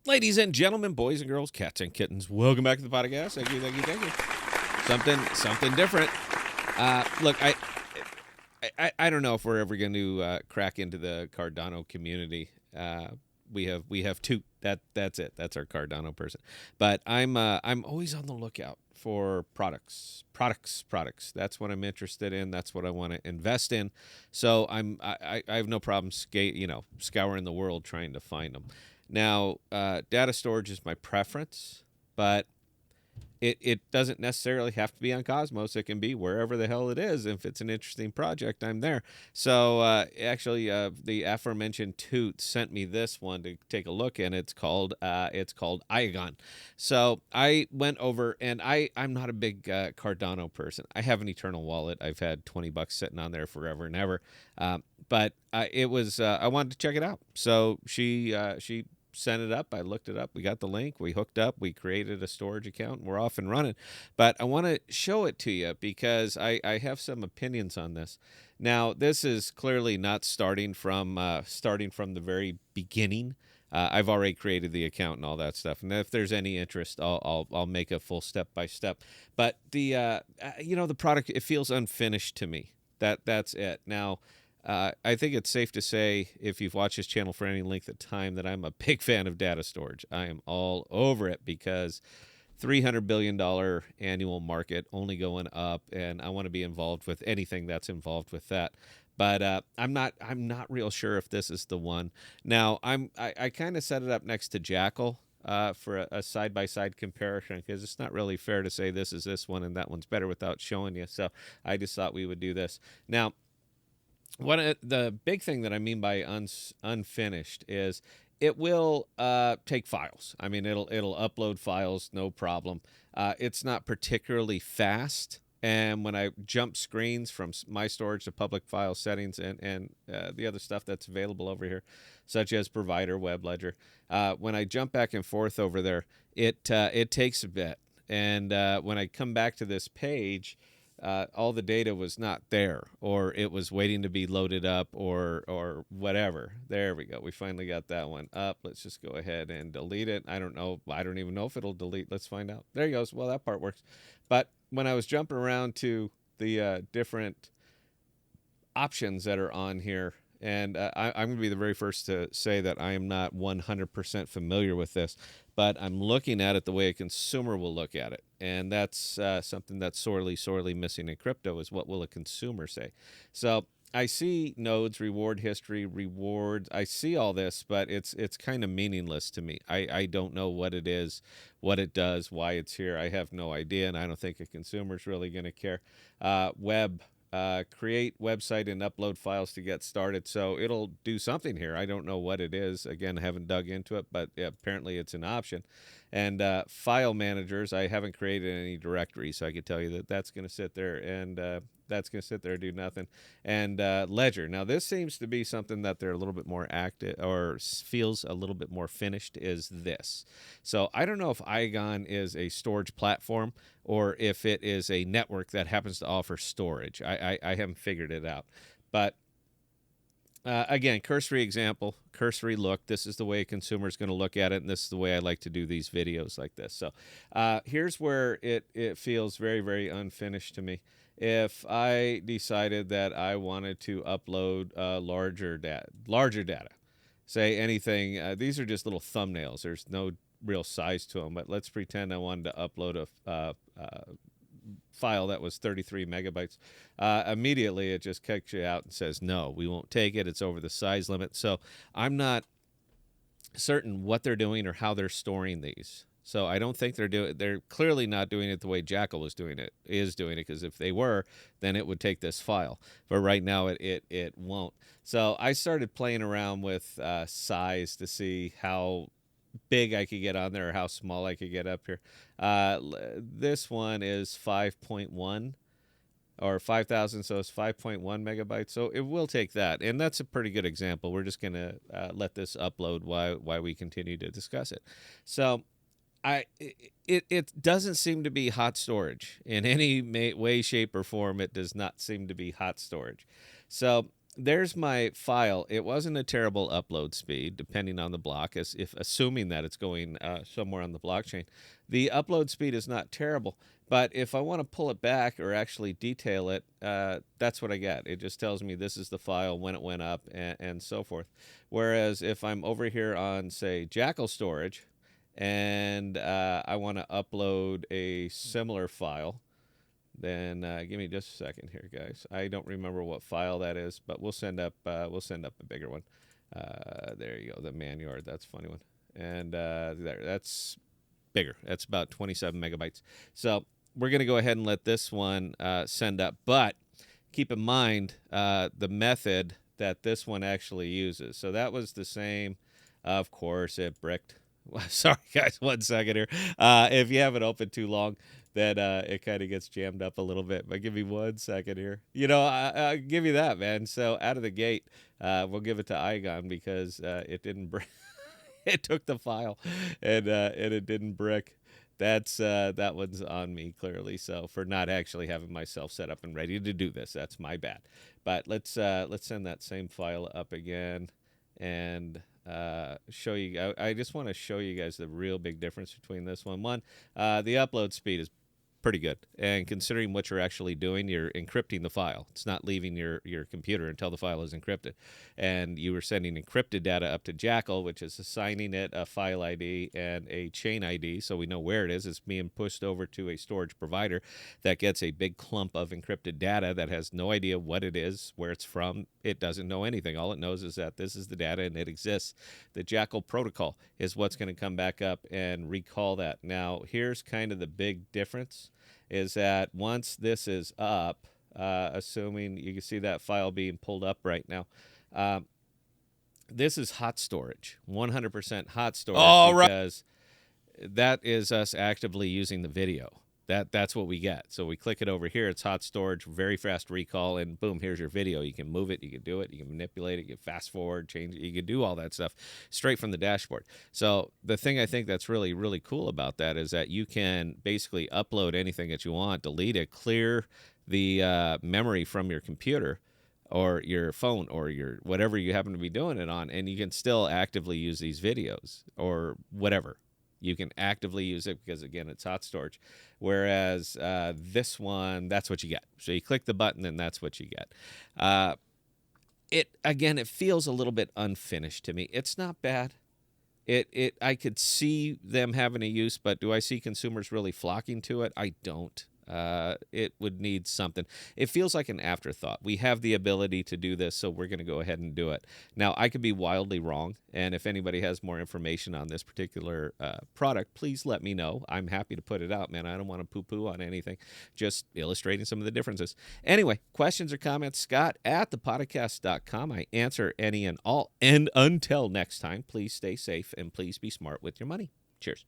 Ladies and gentlemen, boys and girls, cats and kittens, welcome back to the podcast. Thank you, thank you, thank you. Something different. Look, I don't know if we're ever going to crack into the Cardano community. We have two. That's it. That's our Cardano person. But I'm always on the lookout for products. That's what I'm interested in. That's what I want to invest in. So I have no problem scouring the world trying to find them. Now, data storage is my preference, but it doesn't necessarily have to be on Cosmos. It can be wherever the hell it is. If it's an interesting project, I'm there. So actually, the aforementioned Toot sent me this one to take a look, and it's called Iagon. So I went over, and I'm not a big Cardano person. I have an Eternal wallet. I've had $20 sitting on there forever and ever. But it was I wanted to check it out. So she sent it up. I looked it up. We got the link. We hooked up. We created a storage account. And we're off and running. But I want to show it to you because I have some opinions on this. Now, this is clearly not starting from the very beginning. I've already created the account and all that stuff. And if there's any interest, I'll make a full step by step. But the product, it feels unfinished to me. That's it. Now, I think it's safe to say, if you've watched this channel for any length of time, that I'm a big fan of data storage. I am all over it because $300 billion annual market, only going up, and I want to be involved with anything that's involved with that. But I'm not real sure if this is the one. Now I kind of set it up next to Jackal. For a side-by-side comparison, because it's not really fair to say this is this one and that one's better without showing you. So I just thought we would do this. Now, the big thing that I mean by unfinished is it will take files. I mean, it'll upload files, no problem. It's not particularly fast. And when I jump screens from my storage to public file settings and the other stuff that's available over here, such as provider, web ledger, when I jump back and forth over there, it takes a bit. And when I come back to this page, all the data was not there, or it was waiting to be loaded up, or whatever. There we go. We finally got that one up. Let's just go ahead and delete it. I don't know. I don't even know if it'll delete. Let's find out. There he goes. Well, that part works. But when I was jumping around to the different options that are on here, and I'm going to be the very first to say that I am not 100% familiar with this, but I'm looking at it the way a consumer will look at it. And that's something that's sorely missing in crypto is what will a consumer say. So I see nodes, reward history, rewards. I see all this, but it's kind of meaningless to me. I don't know what it is, what it does, why it's here. I have no idea, and I don't think a consumer's really going to care. Create website and upload files to get started. So it'll do something here. I don't know what it is. Again, I haven't dug into it, but apparently it's an option. And file managers, I haven't created any directory, so I could tell you that that's going to sit there and that's going to sit there and do nothing. And ledger. Now, this seems to be something that they're a little bit more active or feels a little bit more finished is this. So I don't know if Iagon is a storage platform or if it is a network that happens to offer storage. I haven't figured it out. But again, cursory example, cursory look. This is the way a consumer is going to look at it, and this is the way I like to do these videos like this. So here's where it feels very unfinished to me. If I decided that I wanted to upload larger data, say anything, these are just little thumbnails. There's no real size to them, but let's pretend I wanted to upload a file that was 33 megabytes. Immediately, it just kicks you out and says, no, we won't take it. It's over the size limit. So I'm not certain what they're doing or how they're storing these. So I don't think they're clearly not doing it the way Jackal is doing it, because if they were, then it would take this file. But right now it won't. So I started playing around with size to see how big I could get on there or how small I could get up here. This one is 5.1 or 5,000, so it's 5.1 megabytes. So it will take that, and that's a pretty good example. We're just going to let this upload while we continue to discuss it. So it doesn't seem to be hot storage in any way, shape, or form. It does not seem to be hot storage. So there's my file. It wasn't a terrible upload speed, depending on the block, as if assuming that it's going somewhere on the blockchain. The upload speed is not terrible, but if I want to pull it back or actually detail it, that's what I get. It just tells me this is the file, when it went up, and so forth. Whereas if I'm over here on, say, Jackal storage, and I want to upload a similar file, then give me just a second here, guys. I don't remember what file that is, but we'll send up a bigger one. There you go, the Manuard. That's a funny one, and there, that's bigger. That's about 27 megabytes. So we're gonna go ahead and let this one send up, but keep in mind the method that this one actually uses. So that was the same. Of course, it bricked. Sorry, guys. 1 second here. If you have it open too long, then it kind of gets jammed up a little bit. But give me 1 second here. I give you that, man. So out of the gate, we'll give it to Iagon because it didn't brick. It took the file and it didn't brick. That one's on me clearly. So for not actually having myself set up and ready to do this, that's my bad. But let's send that same file up again and show you. I just want to show you guys the real big difference between this one. The upload speed is pretty good, and considering what you're actually doing, you're encrypting the file. It's not leaving your computer until the file is encrypted, and you were sending encrypted data up to Jackal, which is assigning it a file ID and a chain ID, so we know where it is. It's being pushed over to a storage provider that gets a big clump of encrypted data that has no idea what it is, where it's from. It doesn't know anything. All it knows is that this is the data and it exists. The Jackal protocol is what's going to come back up and recall that. Now, here's kind of the big difference, is that once this is up, assuming you can see that file being pulled up right now, this is hot storage, 100% hot storage, because that is us actively using the video. That's what we get. So we click it over here. It's hot storage, very fast recall, and boom, here's your video. You can move it, you can do it, you can manipulate it, you can fast forward, change it, you can do all that stuff straight from the dashboard. So the thing I think that's really, really cool about that is that you can basically upload anything that you want, delete it, clear the memory from your computer or your phone or your whatever you happen to be doing it on, and you can still actively use these videos or whatever. You can actively use it because, again, it's hot storage. Whereas this one, that's what you get. So you click the button, and that's what you get. It feels a little bit unfinished to me. It's not bad. I could see them having a use, but do I see consumers really flocking to it? I don't. It would need something. It feels like an afterthought. We have the ability to do this, so we're going to go ahead and do it. Now, I could be wildly wrong, and if anybody has more information on this particular product, please let me know. I'm happy to put it out, man. I don't want to poo-poo on anything, just illustrating some of the differences. Anyway, questions or comments, Scott at thepodcast.com. I answer any and all. And until next time, please stay safe and please be smart with your money. Cheers.